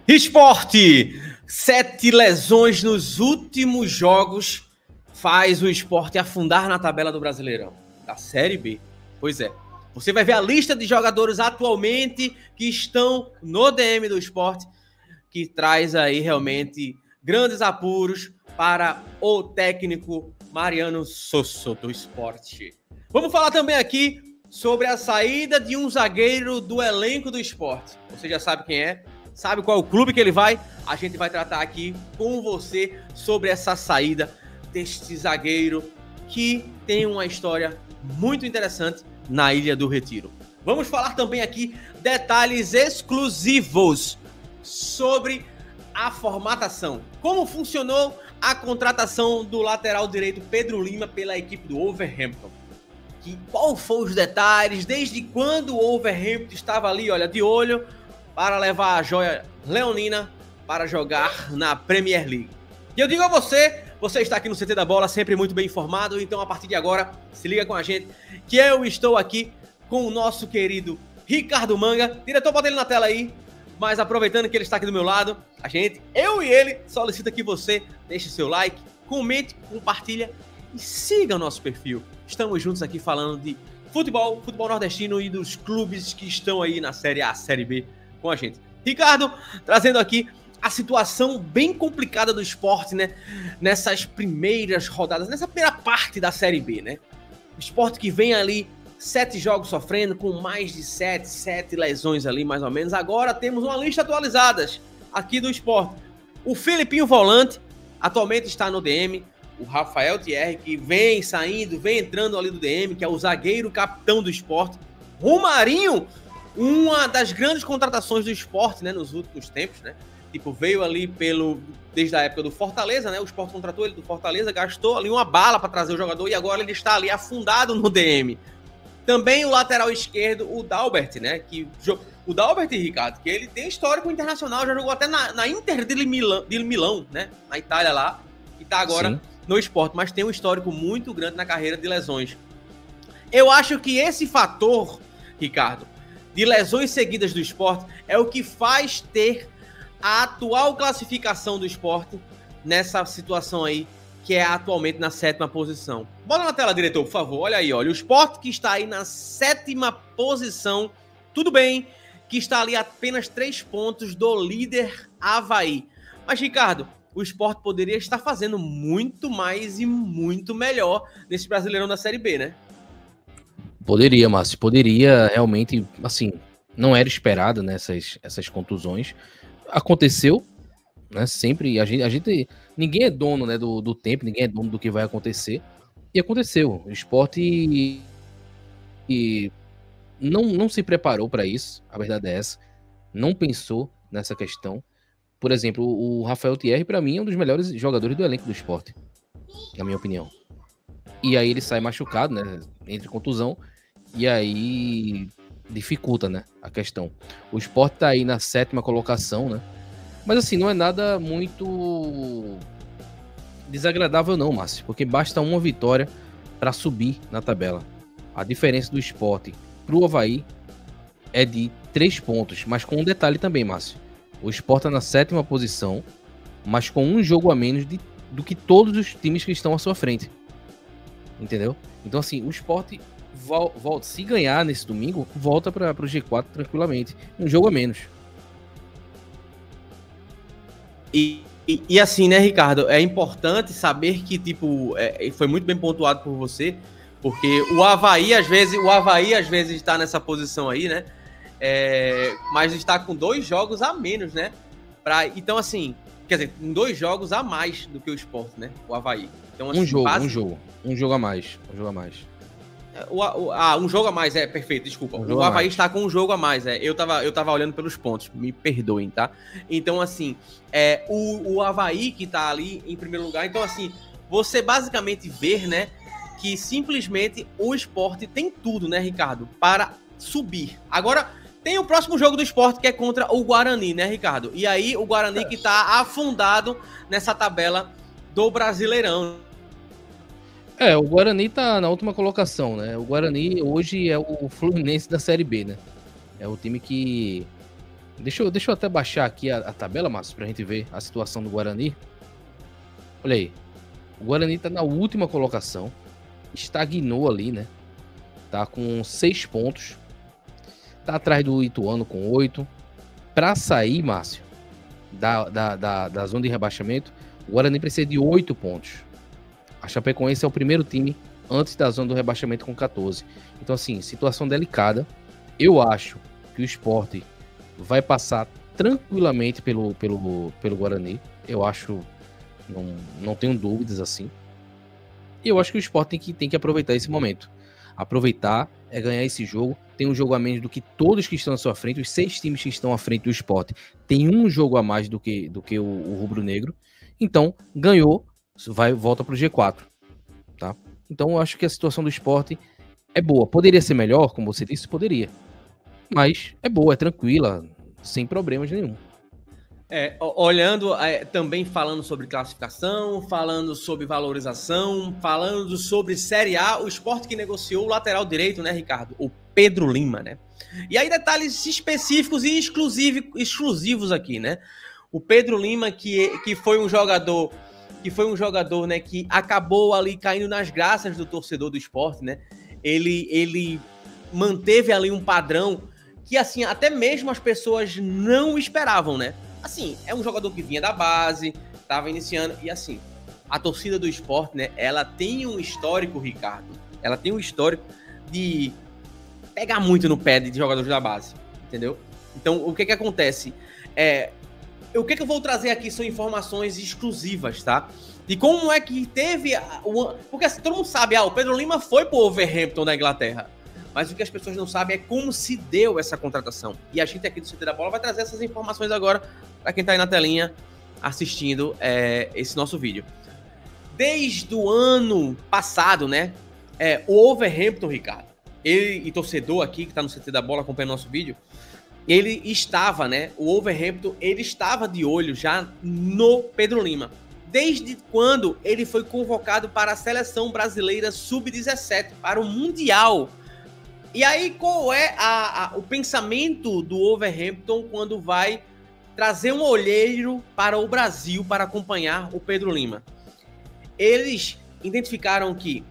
Esporte! 7 lesões nos últimos jogos faz o Esporte afundar na tabela do Brasileirão, da Série B. Pois é, você vai ver a lista de jogadores atualmente que estão no DM do Esporte, que traz aí realmente grandes apuros para o técnico Mariano Sosso do Esporte. Vamos falar também aqui sobre a saída de um zagueiro do elenco do Esporte. Você já sabe quem é? Sabe qual é o clube que ele vai? A gente vai tratar aqui com você sobre essa saída deste zagueiro que tem uma história muito interessante na Ilha do Retiro. Vamos falar também aqui detalhes exclusivos sobre a formatação. Como funcionou a contratação do lateral direito Pedro Lima pela equipe do Wolverhampton. Qual foram os detalhes, desde quando o Wolverhampton estava ali, olha, de olho para levar a joia leonina para jogar na Premier League. E eu digo a você, você está aqui no CT da Bola, sempre muito bem informado, então a partir de agora, se liga com a gente, que eu estou aqui com o nosso querido Ricardo Manga. Diretor, bota ele na tela aí, mas aproveitando que ele está aqui do meu lado, eu e ele, solicita que você deixe seu like, comente, compartilha e siga o nosso perfil. Estamos juntos aqui falando de futebol nordestino e dos clubes que estão aí na Série A, Série B com a gente. Ricardo, trazendo aqui a situação bem complicada do Esporte, né? Nessas primeiras rodadas, nessa primeira parte da Série B, né? O Esporte que vem ali 7 jogos sofrendo, com mais de 7 lesões ali, mais ou menos. Agora temos uma lista atualizada aqui do Esporte. O Felipinho Volante atualmente está no DM. O Rafael Thierry, que vem saindo, vem entrando ali do DM, que é o zagueiro capitão do Esporte. Romarinho, uma das grandes contratações do Esporte, né, nos últimos tempos, né? Tipo, veio ali desde a época do Fortaleza, né? O Esporte contratou ele do Fortaleza, gastou ali uma bala para trazer o jogador e agora ele está ali afundado no DM. Também o lateral esquerdo, o Dalbert, né? O Dalbert, Ricardo, que ele tem histórico internacional, já jogou até na Inter de Milão, né? Na Itália lá, e tá agora Sim. no Esporte, mas tem um histórico muito grande na carreira de lesões. Eu acho que esse fator, Ricardo, de lesões seguidas do Esporte é o que faz ter a atual classificação do Esporte nessa situação aí, que é atualmente na 7ª posição. Bota na tela, diretor, por favor. Olha aí, olha. O Esporte que está aí na 7ª posição, tudo bem que está ali apenas 3 pontos do líder Avaí. Mas, Ricardo, o Esporte poderia estar fazendo muito mais e muito melhor nesse Brasileirão da Série B, né? Poderia, Márcio. Poderia realmente, assim, não era esperado, né, essas contusões. Aconteceu, né, sempre, a gente ninguém é dono, né, do tempo, ninguém é dono do que vai acontecer, e aconteceu. O Esporte não se preparou para isso, a verdade é essa, não pensou nessa questão. Por exemplo, o Rafael Thierry, para mim, é um dos melhores jogadores do elenco do Esporte, na minha opinião. E aí ele sai machucado, né, entre contusão, e aí dificulta, né, a questão. O Sport tá aí na 7ª colocação, né, mas assim, não é nada muito desagradável não, Márcio, porque basta uma vitória para subir na tabela. A diferença do Sport pro Avaí é de 3 pontos, mas com um detalhe também, Márcio. O Sport tá na 7ª posição, mas com um jogo a menos do que todos os times que estão à sua frente. Entendeu? Então assim, o Sport volta, se ganhar nesse domingo, volta para o G4 tranquilamente. Um jogo a menos. E assim, né, Ricardo? É importante saber que, tipo, foi muito bem pontuado por você, porque o Avaí às vezes está nessa posição aí, né? Mas está com 2 jogos a menos, né? Então, assim, quer dizer, com 2 jogos a mais do que o Sport, né? O Avaí. Então, assim, um jogo a mais. Um jogo a mais, perfeito, desculpa. O Avaí está com um jogo a mais, eu tava olhando pelos pontos, me perdoem, tá? Então, assim, o Avaí que tá ali em primeiro lugar, então, assim, você basicamente vê, né, que simplesmente o Sport tem tudo, né, Ricardo, para subir. Agora, tem o próximo jogo do Sport, que é contra o Guarani, né, Ricardo? E aí, o Guarani que tá afundado nessa tabela do Brasileirão. O Guarani tá na última colocação, né? O Guarani hoje é o Fluminense da Série B, né? É o time que Deixa eu até baixar aqui a tabela, Márcio, pra gente ver a situação do Guarani. Olha aí. O Guarani tá na última colocação. Estagnou ali, né? Tá com 6 pontos. Tá atrás do Ituano com 8. Pra sair, Márcio, da zona de rebaixamento, o Guarani precisa de 8 pontos. A Chapecoense é o primeiro time antes da zona do rebaixamento com 14. Então, assim, situação delicada. Eu acho que o Sport vai passar tranquilamente pelo Guarani. Eu acho, não tenho dúvidas assim. E eu acho que o Sport tem que aproveitar esse momento. Aproveitar, ganhar esse jogo. Tem um jogo a menos do que todos que estão à sua frente. Os 6 times que estão à frente do Sport tem um jogo a mais do que o rubro-negro. Então, ganhou, volta para o G4. Tá? Então, eu acho que a situação do Sport é boa. Poderia ser melhor, como você disse? Poderia. Mas é boa, é tranquila, sem problemas nenhum. Olhando, também falando sobre classificação, falando sobre valorização, falando sobre Série A, o Sport que negociou o lateral direito, né, Ricardo? O Pedro Lima, né? E aí detalhes específicos e exclusivos aqui, né? O Pedro Lima, que foi um jogador, né, que acabou ali caindo nas graças do torcedor do Sport, né? Ele manteve ali um padrão que, assim, até mesmo as pessoas não esperavam, né? Assim, é um jogador que vinha da base, estava iniciando, e assim, a torcida do Sport, né, ela tem um histórico, Ricardo, ela tem um histórico de pegar muito no pé de jogadores da base, entendeu? Então, o que acontece? O que eu vou trazer aqui são informações exclusivas, tá? De como é que teve... Porque assim, todo mundo sabe, o Pedro Lima foi pro Wolverhampton da Inglaterra. Mas o que as pessoas não sabem é como se deu essa contratação. E a gente aqui do CT da Bola vai trazer essas informações agora para quem tá aí na telinha assistindo esse nosso vídeo. Desde o ano passado, né? O Wolverhampton, Ricardo, ele e torcedor aqui que tá no CT da Bola acompanhando nosso vídeo, ele estava, né? O Wolverhampton, ele estava de olho já no Pedro Lima. Desde quando ele foi convocado para a Seleção Brasileira Sub-17, para o Mundial. E aí, qual é o pensamento do Wolverhampton quando vai trazer um olheiro para o Brasil para acompanhar o Pedro Lima? Eles identificaram que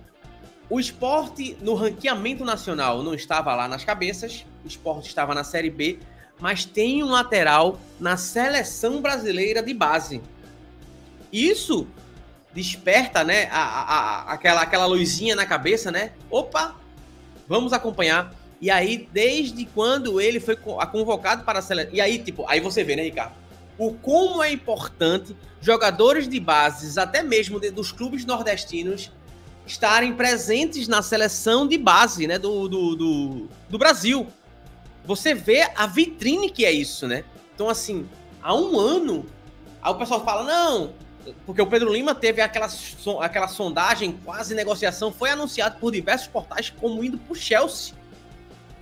o Sport, no ranqueamento nacional, não estava lá nas cabeças, o Sport estava na Série B, mas tem um lateral na Seleção Brasileira de base. Isso desperta, né, aquela luzinha na cabeça, né? Opa! Vamos acompanhar. E aí, desde quando ele foi convocado para a seleção... E aí, aí você vê, né, Ricardo? O como é importante jogadores de bases, até mesmo dos clubes nordestinos, estarem presentes na seleção de base, né, do Brasil. Você vê a vitrine que é isso, né? Então, assim, há um ano, aí o pessoal fala, não... Porque o Pedro Lima teve aquela sondagem, quase negociação, foi anunciado por diversos portais como indo pro Chelsea.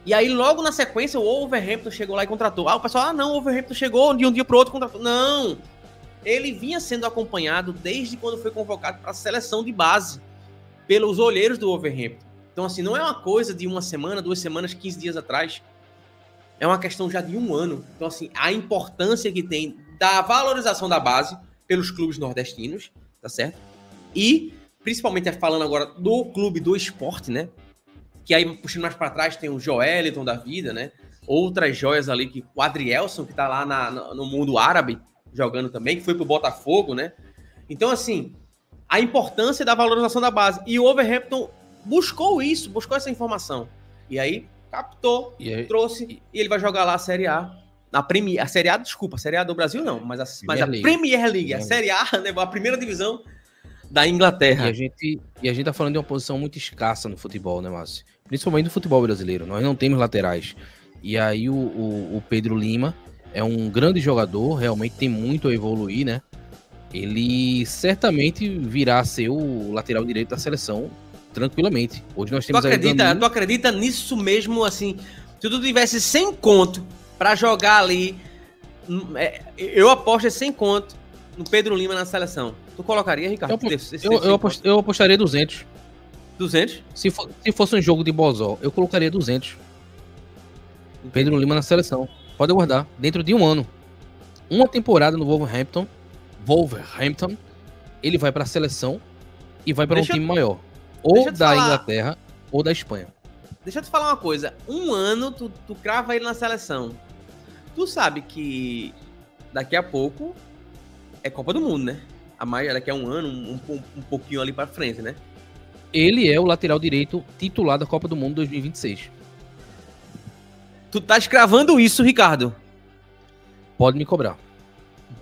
E aí, logo na sequência, o Wolverhampton chegou lá e contratou. O pessoal, não, o Wolverhampton chegou de um dia pro outro e contratou. Não! Ele vinha sendo acompanhado desde quando foi convocado para a seleção de base, pelos olheiros do Wolverhampton. Então, assim, não é uma coisa de uma semana, 2 semanas, 15 dias atrás. É uma questão já de um ano. Então, assim, a importância que tem da valorização da base pelos clubes nordestinos, tá certo? E, principalmente falando agora do clube do Sport, né? Que aí, puxando mais para trás, tem o Joeliton da vida, né? Outras joias ali, que o Adrielson, que tá lá no mundo árabe, jogando também, que foi pro Botafogo, né? Então, assim, a importância da valorização da base. E o Wolverhampton buscou essa informação. E aí, captou, trouxe, e ele vai jogar lá a Série A. A Série A, desculpa, a Série A do Brasil não, mas a Premier League, a Série A, né, a primeira divisão da Inglaterra. E a gente tá falando de uma posição muito escassa no futebol, né, Márcio? Principalmente no futebol brasileiro. Nós não temos laterais. E aí o Pedro Lima é um grande jogador, realmente tem muito a evoluir, né? Ele certamente virá a ser o lateral direito da seleção tranquilamente. Hoje nós temos Tu acredita nisso mesmo, assim? Se tu tivesse 100 conto pra jogar ali, eu aposto 100 conto no Pedro Lima na seleção. Tu colocaria, Ricardo? Eu apostaria 200. 200? Se fosse um jogo de Bozó, eu colocaria 200. Pedro Lima na seleção. Pode aguardar. Dentro de um ano. Uma temporada no Wolverhampton, ele vai para a seleção e vai para um time maior. Ou da Inglaterra ou da Espanha. Deixa eu te falar uma coisa. Um ano, tu crava ele na seleção. Tu sabe que daqui a pouco é Copa do Mundo, né? Daqui a um ano, um pouquinho ali pra frente, né? Ele é o lateral direito titular da Copa do Mundo 2026. Tu tá escravando isso, Ricardo? Pode me cobrar.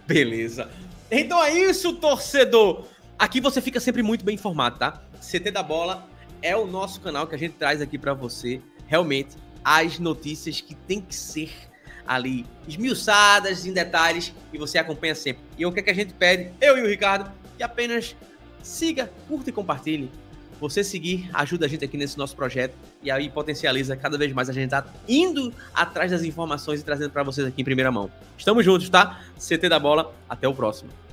Beleza. Então é isso, torcedor. Aqui você fica sempre muito bem informado, tá? CT da Bola é o nosso canal que a gente traz aqui pra você, realmente, as notícias que tem que ser ali esmiuçadas em detalhes e você acompanha sempre. E o que é que a gente pede, eu e o Ricardo, que apenas siga, curta e compartilhe. Você seguir ajuda a gente aqui nesse nosso projeto e aí potencializa cada vez mais a gente tá indo atrás das informações e trazendo para vocês aqui em primeira mão. Estamos juntos, tá? CT da Bola, até o próximo.